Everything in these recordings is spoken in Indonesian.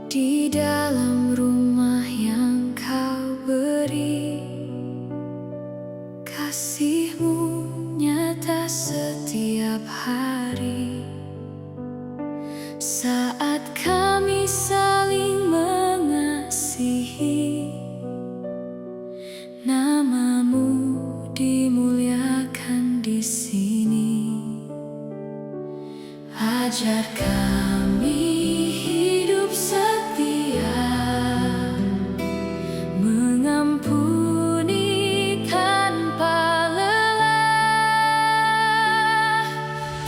Di dalam rumah yang kau beri, kasih-Mu nyata setiap hari. Saat kami saling mengasihi, nama-Mu dimuliakan di sini. Ajar kami hidup setia, mengampuni tanpa lelah.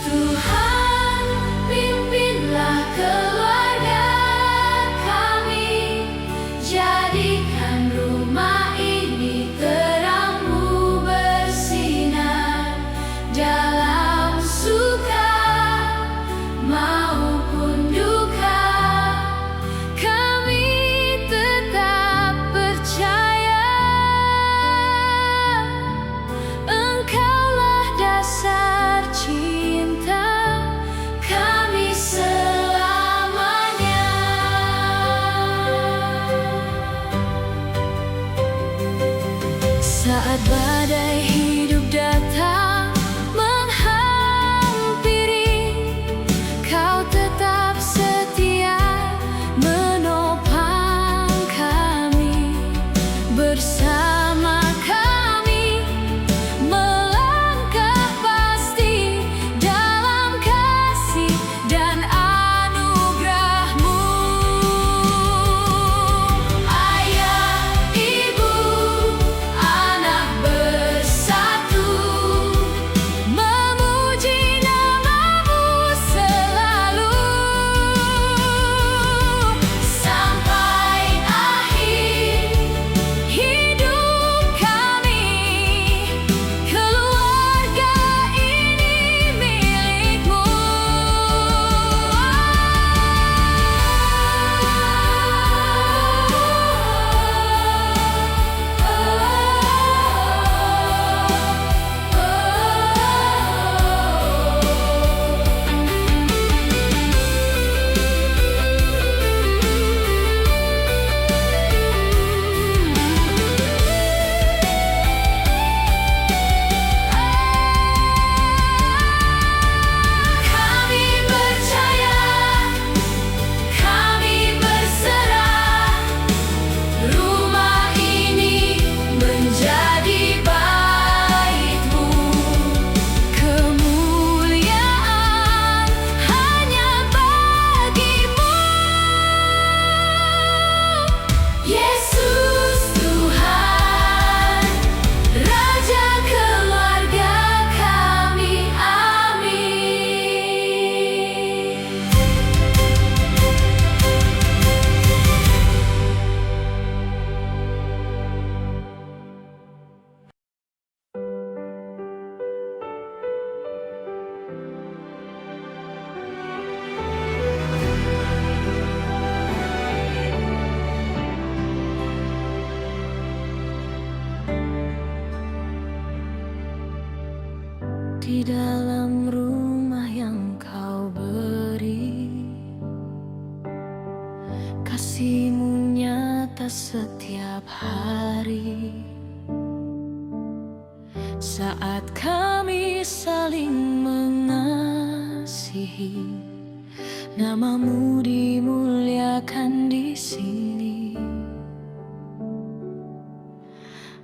Tuhan, pimpinlah keluarga kami, jadikan rumah ini terang-Mu bersinar dalam suka maupun duka. Kami tetap percaya Engkaulah dasar cinta kami selamanya. Saat badai hidup datang menghampiri, Kau tetap setia menopang kami. Bersama kami melangkah pasti dalam kasih dan anugerah-Mu. Ayah, ibu, anak bersatu, memuji nama-Mu selalu. Sampai akhir hidup kami, keluarga ini milik-Mu. Kami percaya, kami berserah, rumah ini menjadi bait-Mu. Kemuliaan hanya bagi-Mu, Yesus Tuhan, Raja keluarga kami. Amin. Di dalam rumah yang Kau beri, kasih-Mu nyata setiap hari. Saat kami saling mengasihi, nama-Mu dimuliakan di sini.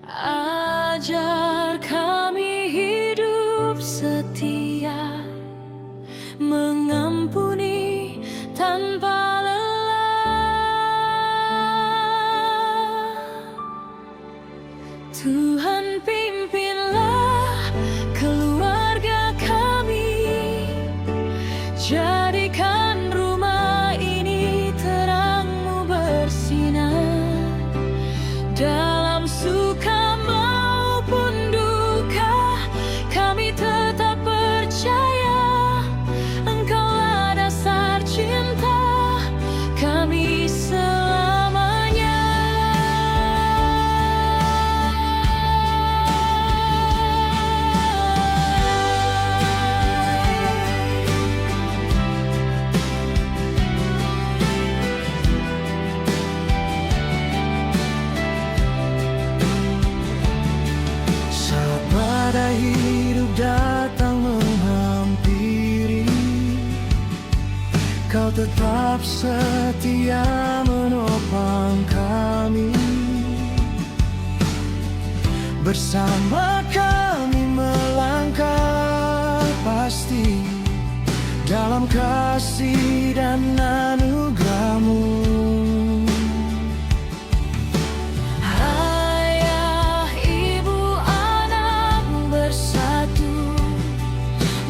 Ajar kami hidup setia, mengampuni tanpa lelah. Tuhan, pimpinlah keluarga kami, jadikan rumah ini terang tetap setia menopang kami. Bersama kami melangkah pasti dalam kasih dan anugerah-Mu. Ayah, ibu, anak bersatu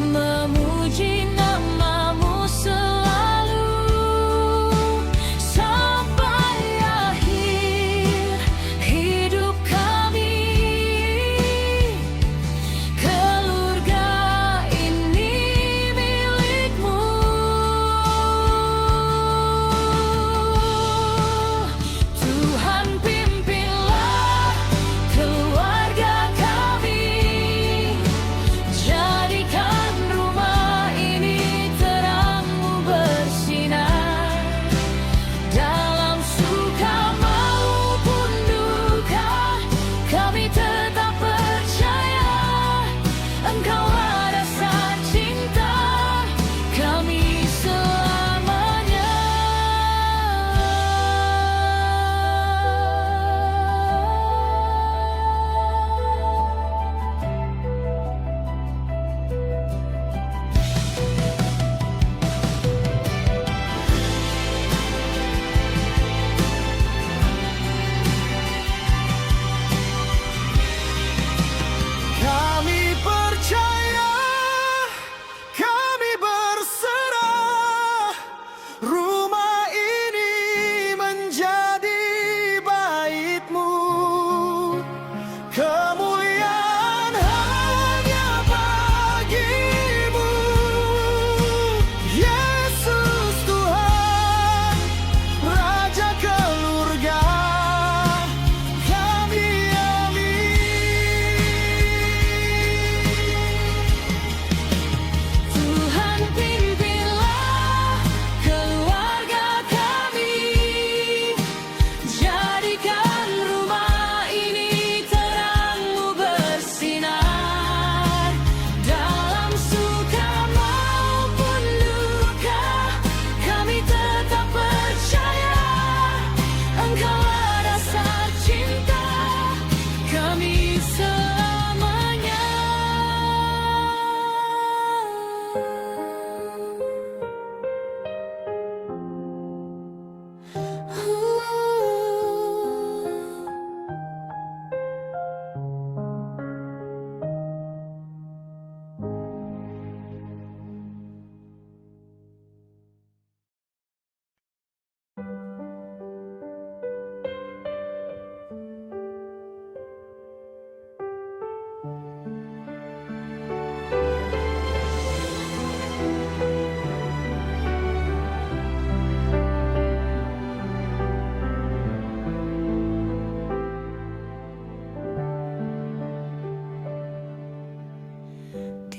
memuji nama-Mu selalu sampai akhir hidup kami. Keluarga ini milik-Mu. Tuhan, pimpinlah keluarga kami. Jadikan rumah ini terang-Mu bersinar dalam suka maupun duka. Kami tetap percaya Engkau ada dasar cinta kami selamanya. Kami percaya, kami berserah, rumah ini menjadi bait-Mu. Kemuliaan hanya bagi-Mu, Yesus Tuhan, Raja keluarga kami. Amin. Tuhan, pimpinlah keluarga kami. Jadikan rumah ini terang-Mu bersinar dalam suka maupun duka. Kami tetap percaya Engkau ada dasar cinta kami selamanya.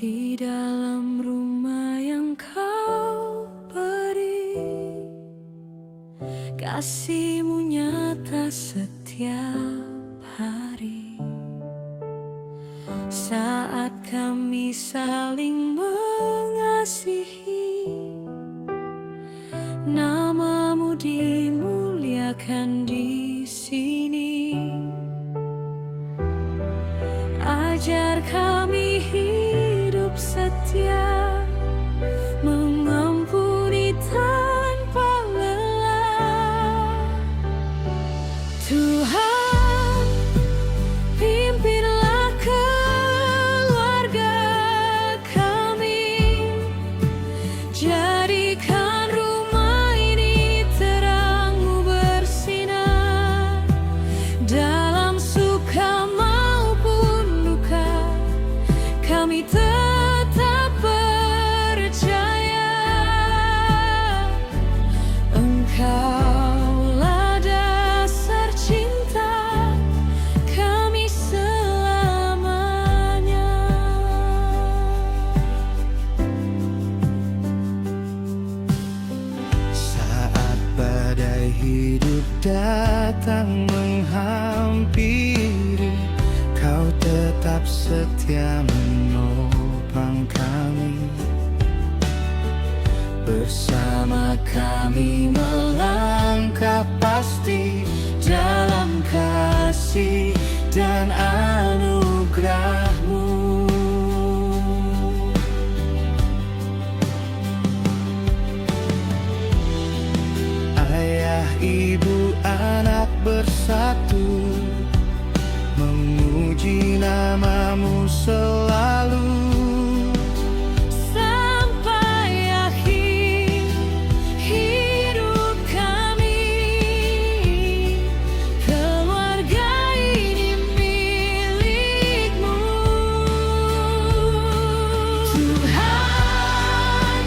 Di dalam rumah yang Kau beri, kasih-Mu nyata setiap hari. Saat kami saling mengasihi, nama-Mu dimuliakan di sini. Ajar kami hidup setia, mengampuni tanpa lelah. Tuhan, pimpinlah keluarga kami. Jadikan rumah ini terang-Mu bersinar dalam suka maupun duka. Kami tetap percaya Engkaulah dasar cinta kami selamanya. Saat badai hidup datang menghampiri, Kau tetap setia menopang kami. Bersama kami kami melangkah pasti dalam kasih dan anugerah-Mu. Ayah, ibu, anak bersatu memuji nama-Mu selalu. Sampai akhir hidup kami, keluarga ini milik-Mu. Tuhan,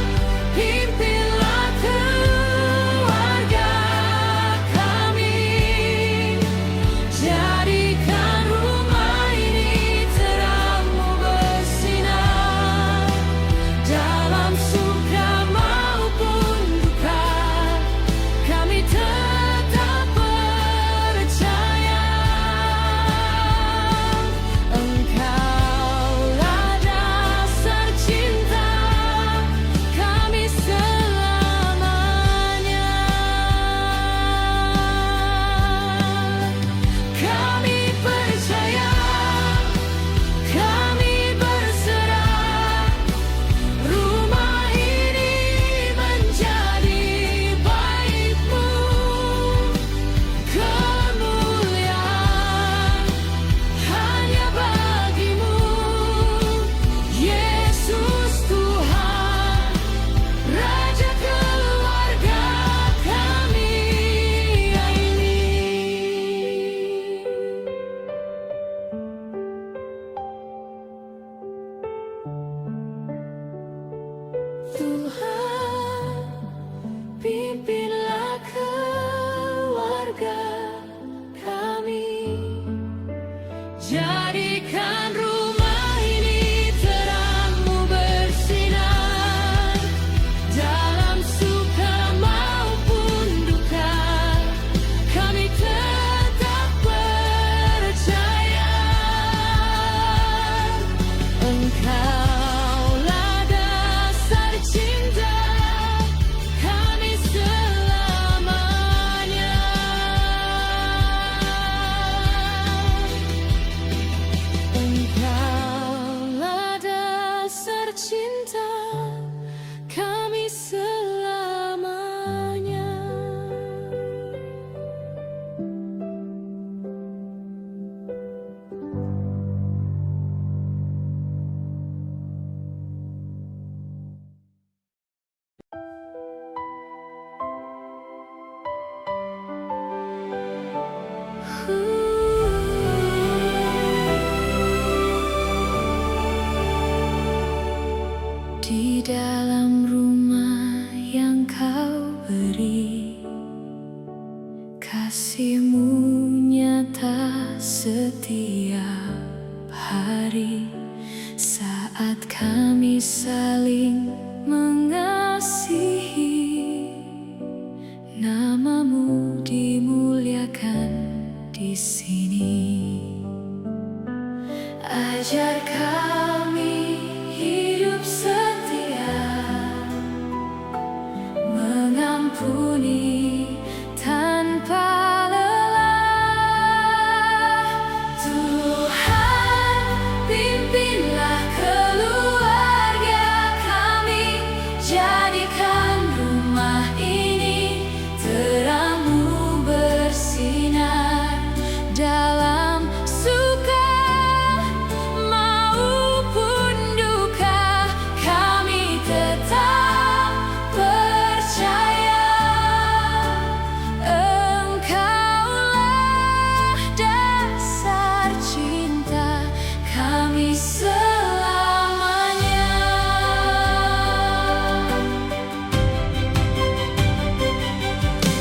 pimpinlah keluarga kami, jadikan rumah ini terang-Mu bersinar, dalam suka maupun duka, kami tetap percaya Engkaulah dasar cinta kami selamanya. Kami percaya, kami berserah, rumah ini menjadi bait-Mu, kemuliaan hanya bagi-Mu, Yesus Tuhan, Raja keluarga kami ini. Tuhan, pimpinlah keluarga kami, jadikan rumah ini terang-Mu bersinar, dalam suka maupun duka, kami tetap percaya Engkaulah dasar cinta kami selamanya. Engkaulah dasar cinta kami selamanya. Di dalam rumah yang Kau beri, kasih-Mu nyata setiap hari, saat kami saling mengasihi, nama-Mu dimuliakan di sini. Ajar kami hidup setia, mengampuni tanpa lelah. Tuhan, pimpinlah keluarga kami, jadikan rumah ini terang-Mu bersinar, dalam suka maupun duka, kami tetap percaya Engkaulah dasar cinta kami selamanya.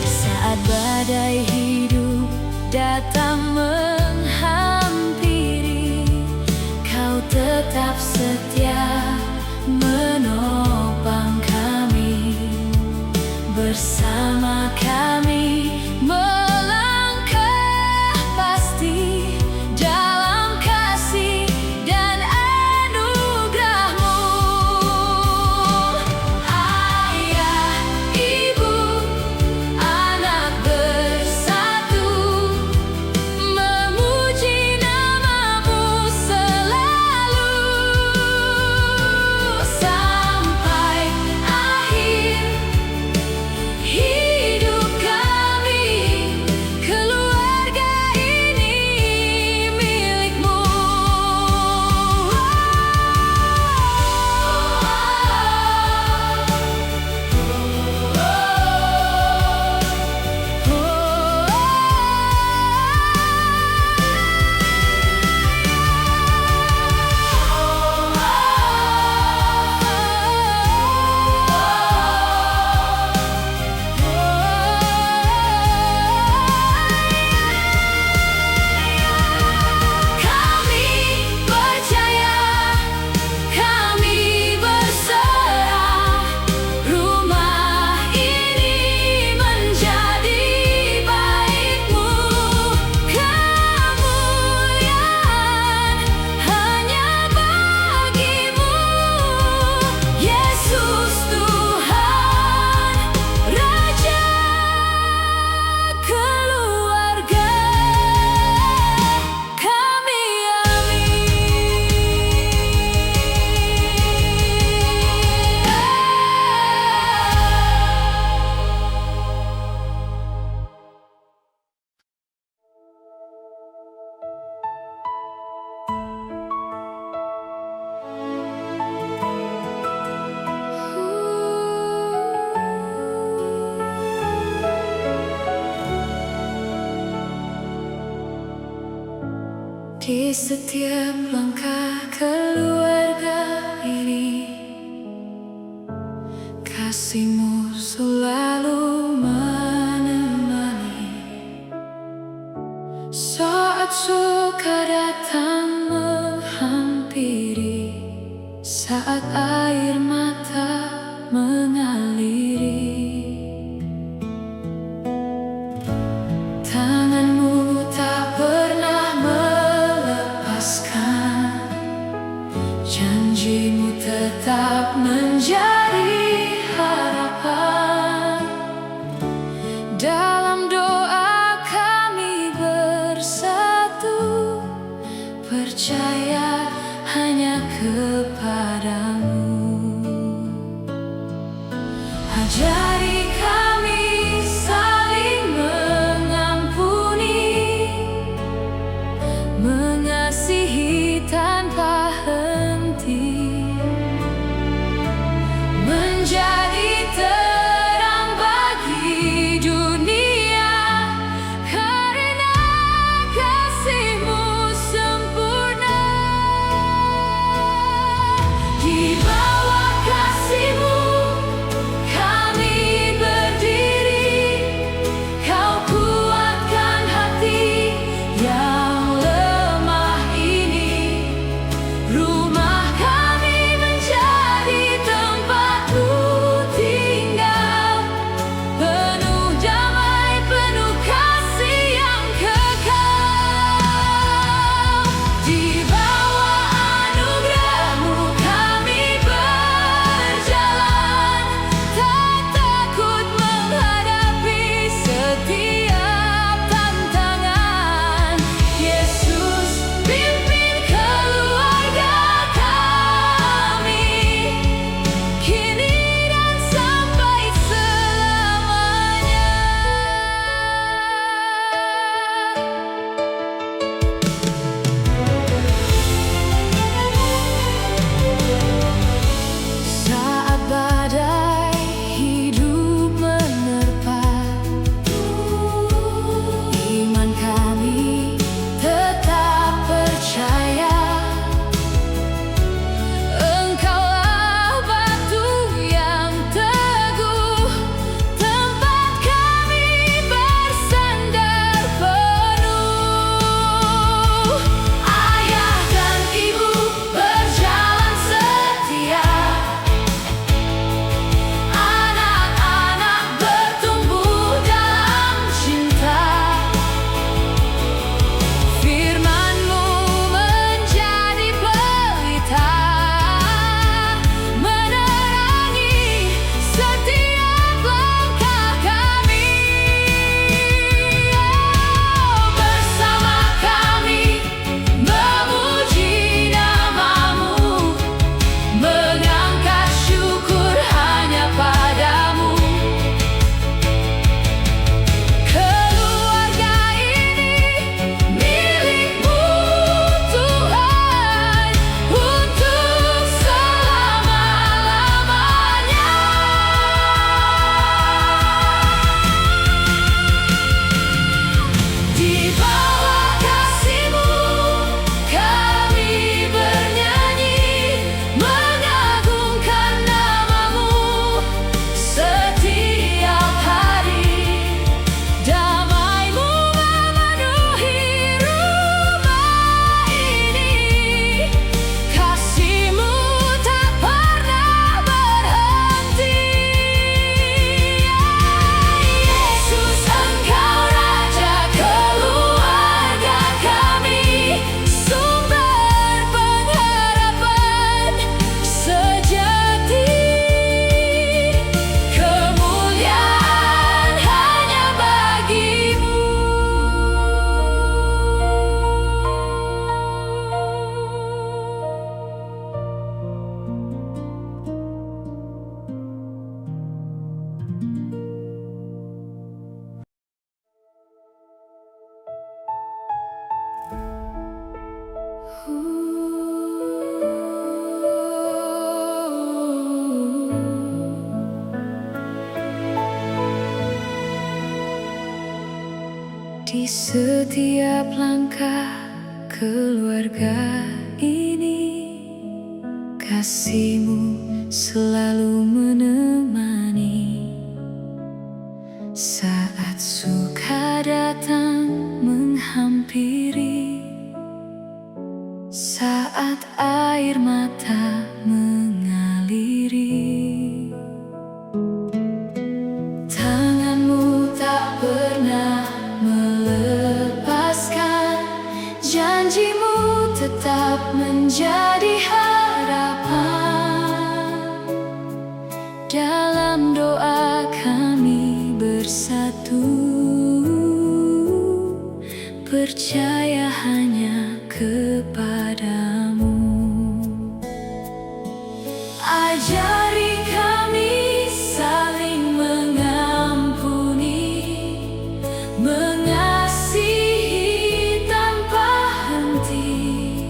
Saat badai hidup datang menghampiri, Kau tetap setia menopang kami, bersama kami melangkah pasti dalam kasih dan anugerah-Mu. Ayah, ibu, Di setiap langkah keluarga ini, kasih-Mu selalu menemani. Saat suka datang menghampiri, saat air mata mengaliri, tangan-Mu tak pernah melepaskan, janji-Mu tetap menjadi harapan. Dalam doa kami bersatu, percaya hanya kepada-Mu. Ajari kami saling mengampuni, mengasihi tanpa henti, menjadi terang bagi dunia, karena kasih-Mu sempurna. Di bawah kasih-Mu kami berdiri, Kau kuatkan hati yang lemah ini. Rumah kami menjadi tempat-Mu tinggal, penuh damai, penuh kasih yang kekal. Di bawah anugerah-Mu kami berjalan, tak takut menghadapi setiap tantangan. Yesus pimpin keluarga kami, kini dan sampai selamanya. Saat badai hidup menerpa, iman kami tetap percaya. Engkaulah batu yang teguh, tempat kami bersandar penuh. Ayah dan ibu berjalan setia, anak-anak bertumbuh dalam cinta. Firman-Mu menjadi pelita, menerangi setiap langkah kami. Bersama kami memuji nama-Mu, mengangkat syukur hanya pada-Mu. Keluarga ini milik-Mu Tuhan, untuk selama-lamanya. Di bawah kasih-Mu kami bernyanyi, mengagungkan nama-Mu setiap hari. Damai-Mu memenuhi rumah ini, kasih-Mu tak pernah berhenti. Yesus, Engkau Raja keluarga kami, sumber pengharapan sejati. Kemuliaan hanya bagi-Mu. Di setiap langkah keluarga ini. Kasih-Mu selalu menemani saat suka datang menghampiri, saat air mata mengaliri. Tangan-Mu tak pernah melepaskan, janji-Mu tetap menjadi harapan. Dalam doa kami bersatu, percaya hanya kepadamu. Ajari kami saling mengampuni, mengasihi tanpa henti,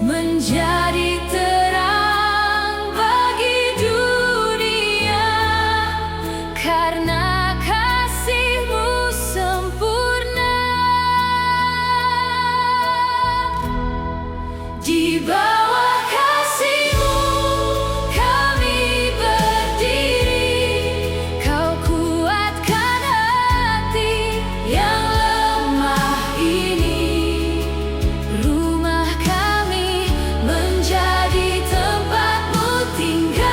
menjadi terang bagi dunia, karena kasih-Mu sempurna. Di bawah kasih-Mu kami berdiri, Kau kuatkan hati yang lemah ini. Rumah kami menjadi tempat-Mu tinggal,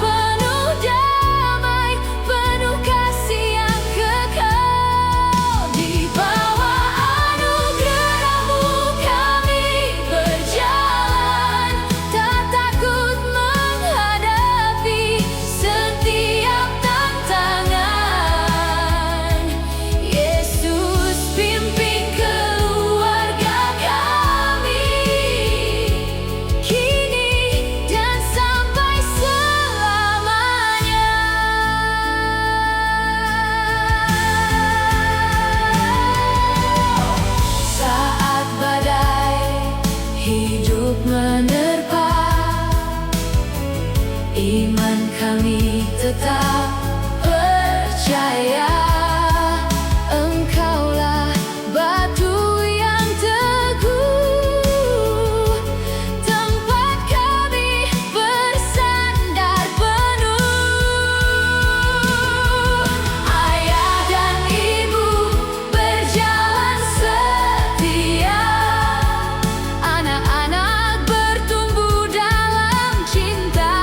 penuh damai, penuh kasih yang kekal. Di bawah anugerah-Mu kami berjalan, tak takut menghadapi setiap tantangan. Yesus pimpin keluarga kami, kini dan sampai selamanya. Saat badai hidup menerpa, iman kami tetap percaya. Engkaulah batu yang teguh, tempat kami bersandar penuh. Ayah dan ibu berjalan setia, anak-anak bertumbuh dalam cinta.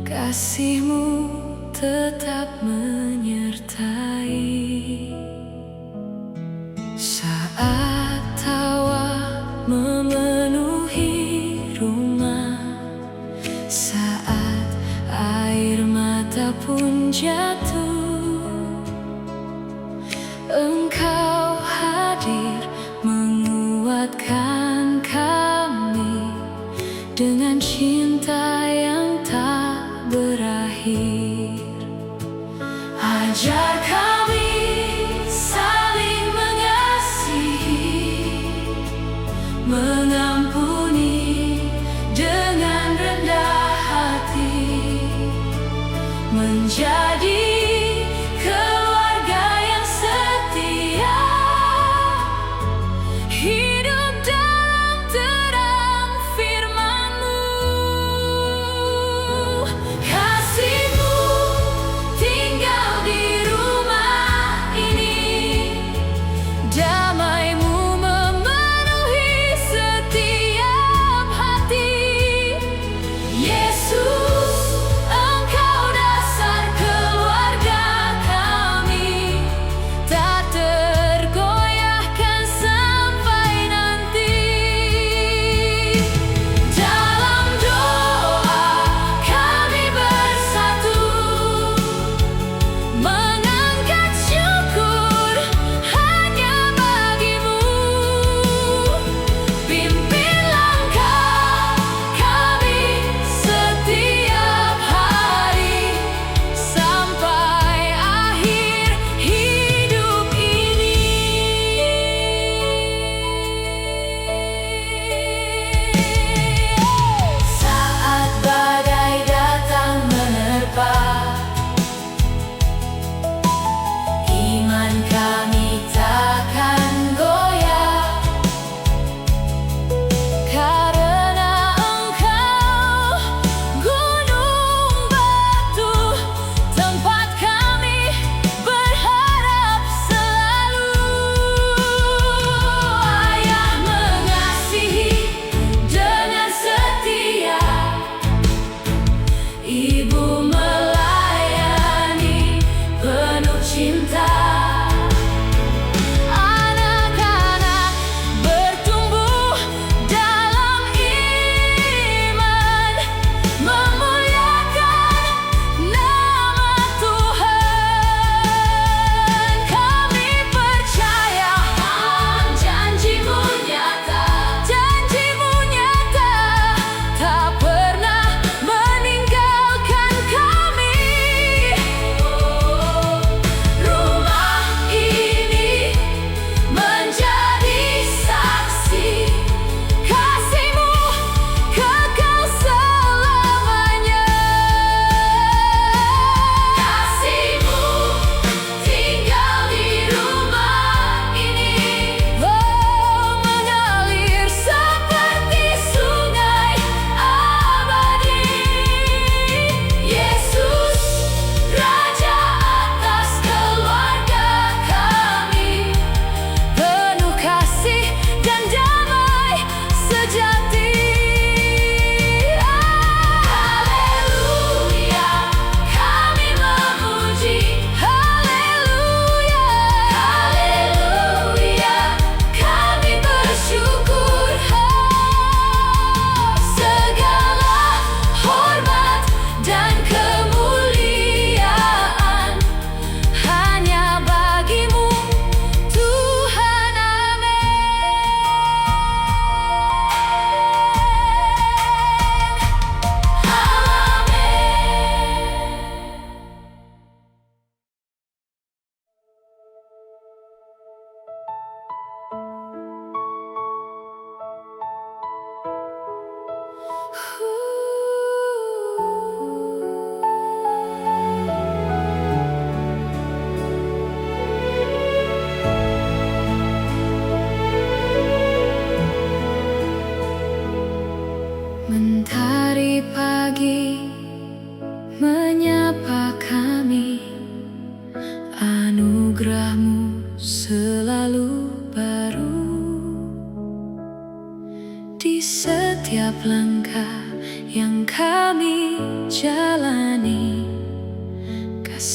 kasih-Mu tetap menyertai. Saat tawa memenuhi rumah, saat air mata pun jatuh, Engkau hadir menguatkan kami dengan cinta yang tak berakhir. Ajar kami saling mengasihi, mengampuni dengan rendah hati, menjadi keluarga yang setia, hidup dalam terang firman-Mu. Kasih-Mu tinggal di rumah ini, damai-Mu memenuhi setiap hati. Yesus, Engkau dasar kebenaran,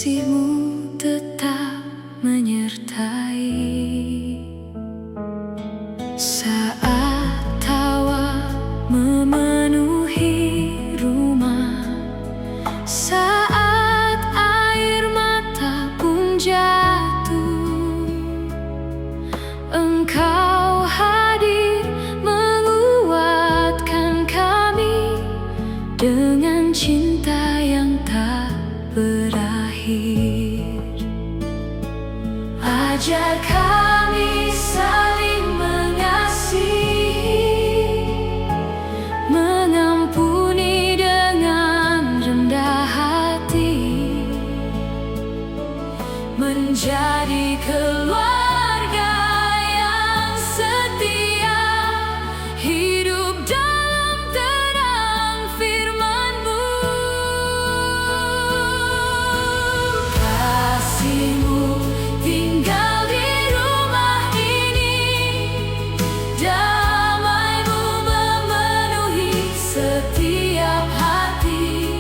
kasih-Mu tetap menyertai. Saat tawa memenuhi rumah, saat air mata pun jatuh, Engkau hadir menguatkan kami dengan cinta yang tak berakhir. Ajar kami saling mengasihi, mengampuni dengan rendah hati, menjadi keluarga yang setia, hidup dalam terang firman-Mu. Kasih-Mu tinggal di rumah ini, damai-Mu memenuhi setiap hati.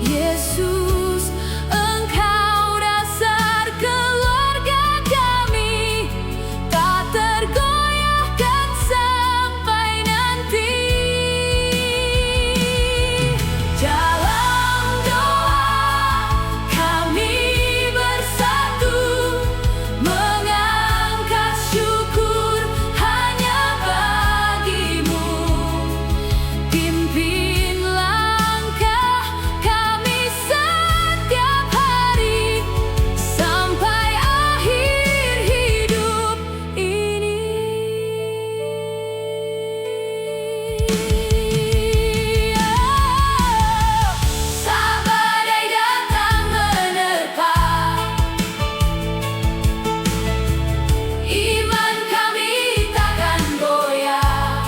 Yesus, Engkau dasar keluarga kami, tak tergoyahkan sampai nanti. Dalam doa kami bersatu, mengangkat syukur hanya bagi-Mu. Pimpin langkah kami setiap hari, sampai akhir hidup ini. Saat badai datang menerpa, iman kami takkan goyah,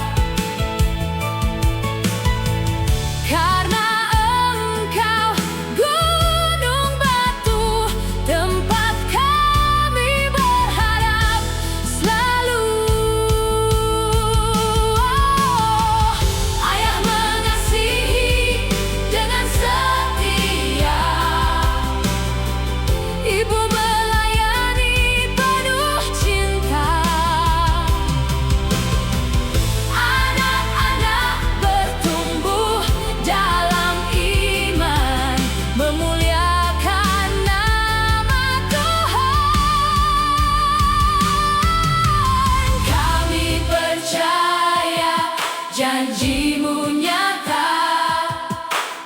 karena Engkau gunung batu, tempat kami berharap selalu. Ayah mengasihi dengan setia, Ibu melayani penuh cinta, anak-anak bertumbuh dalam iman, memuliakan nama Tuhan. Kami percaya janji-Mu nyata,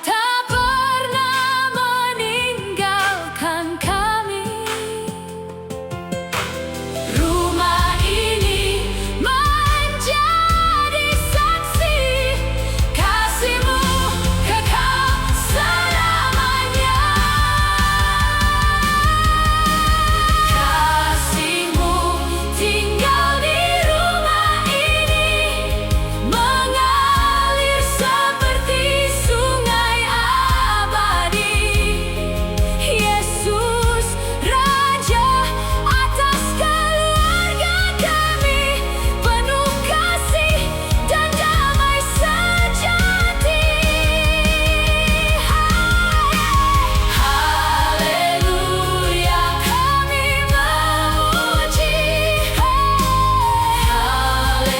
tak pernah meninggalkan kami. Rumah ini menjadi saksi, kasih-Mu kekal selamanya. Kasih-Mu tinggal di rumah ini, mengalir seperti sungai abadi. Yesus, Raja atas keluarga kami, penuh kasih dan damai sejati. Haleluya, kami memuji.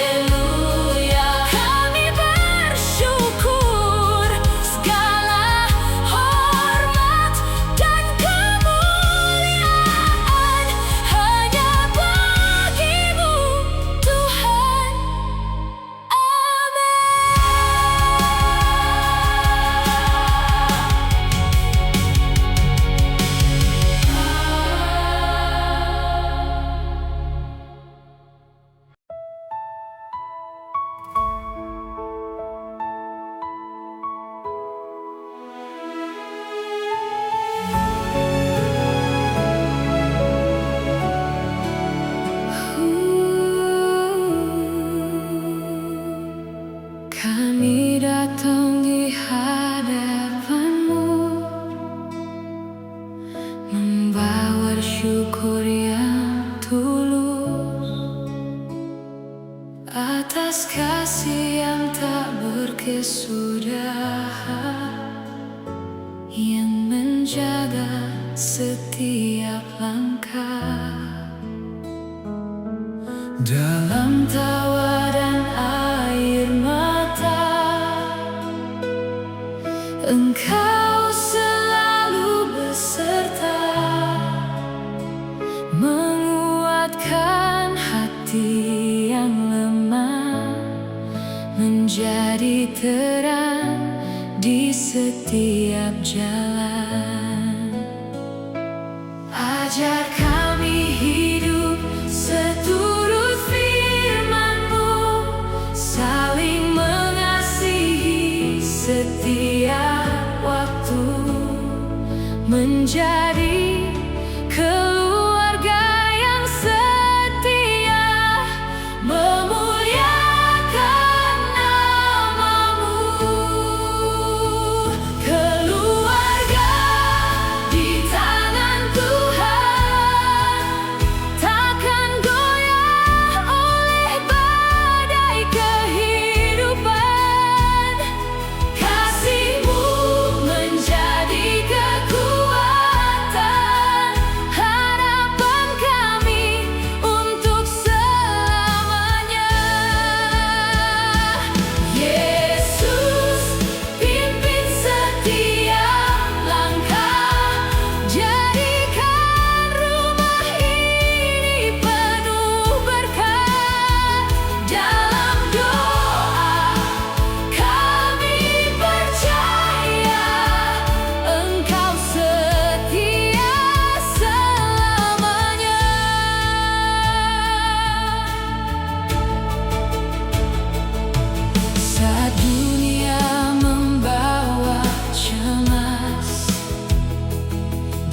Haleluya, kami bersyukur. Segala hormat dan kemuliaan hanya bagi-Mu, Tuhan. Kami datang di hadapan-Mu, membawa syukur yang tulus atas kasih yang tak berkesudahan, yang menjaga setiap langkah. Dalam Tawa dan air mata, Engkau selalu beserta, menguatkan hati yang lemah, menjadi terang di setiap jalan. Ajar kami hidup seturut firman-Mu, saling mengasihi setiap waktu, menjadi keluarga yang setia, memuliakan nama-Mu. Keluarga di tangan Tuhan, takkan goyah oleh badai kehidupan. Kasih-Mu menjadi kekuatan, harapan kami untuk selamanya. Yesus, pimpin setiap langkah, jadikan rumah ini penuh berkat. Dalam doa kami percaya Engkau setia selamanya. Saat dunia membawa cemas,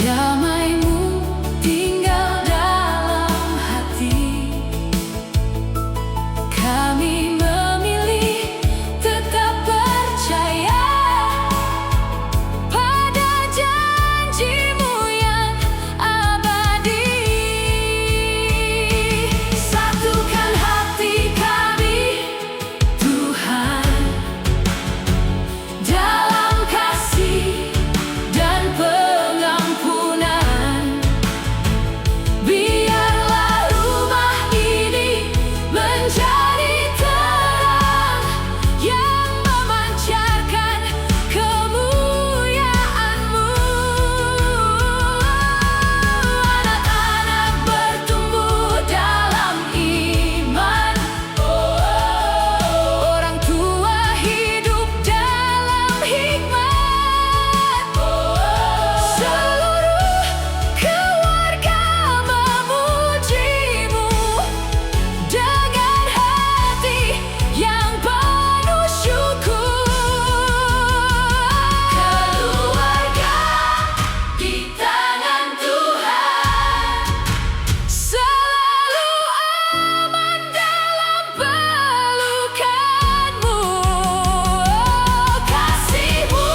damai-Mu tinggal dalam hati. Kami memilih tetap percaya pada janji-Mu yang abadi. Satukan hati kami, Tuhan, dalam kasih dan pengampunan. Biarlah rumah ini menjadi terang yang memancarkan kemuliaan-Mu. Anak-anak bertumbuh dalam iman, orang tua hidup dalam hikmat, seluruh keluarga memuji-Mu dengan hati yang penuh syukur. Keluarga di tangan Tuhan, selalu aman dalam pelukan-Mu. Kasih-Mu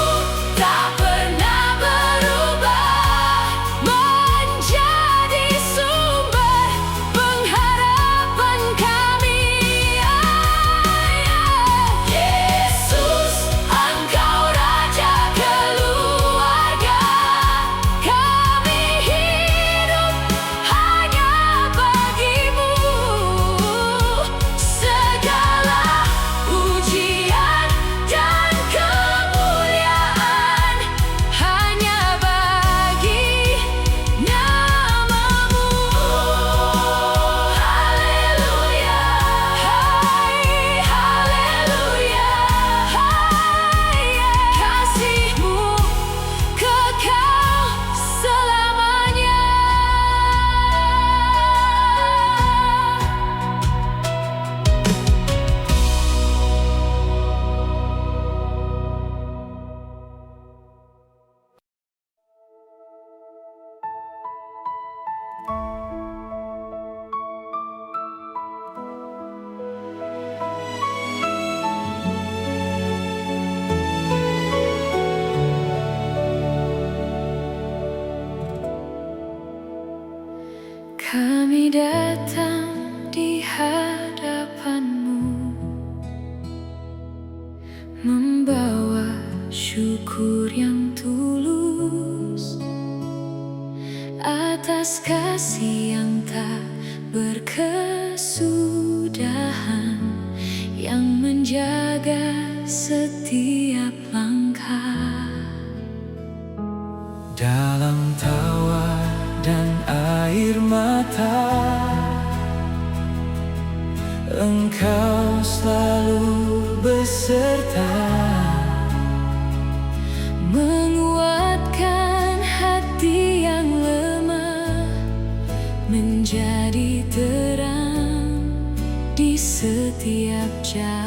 tak pernah berubah, menjadi sumber pengharapan kami. Yesus, Engkau Raja keluarga, kami hidup hanya bagi-Mu. Segala pujian dan kemuliaan hanya bagi nama-Mu. Haleluya, hai, haleluya, hai. Kasih-Mu kekal selamanya. Kami datang di hadapan-Mu, membawa syukur yang tulus, atas kasih yang tak berkesudahan, yang menjaga setiap langkah. Dalam tawa dan air mata, Engkau selalu beserta, menguatkan hati yang lemah, menjadi terang di setiap jalan.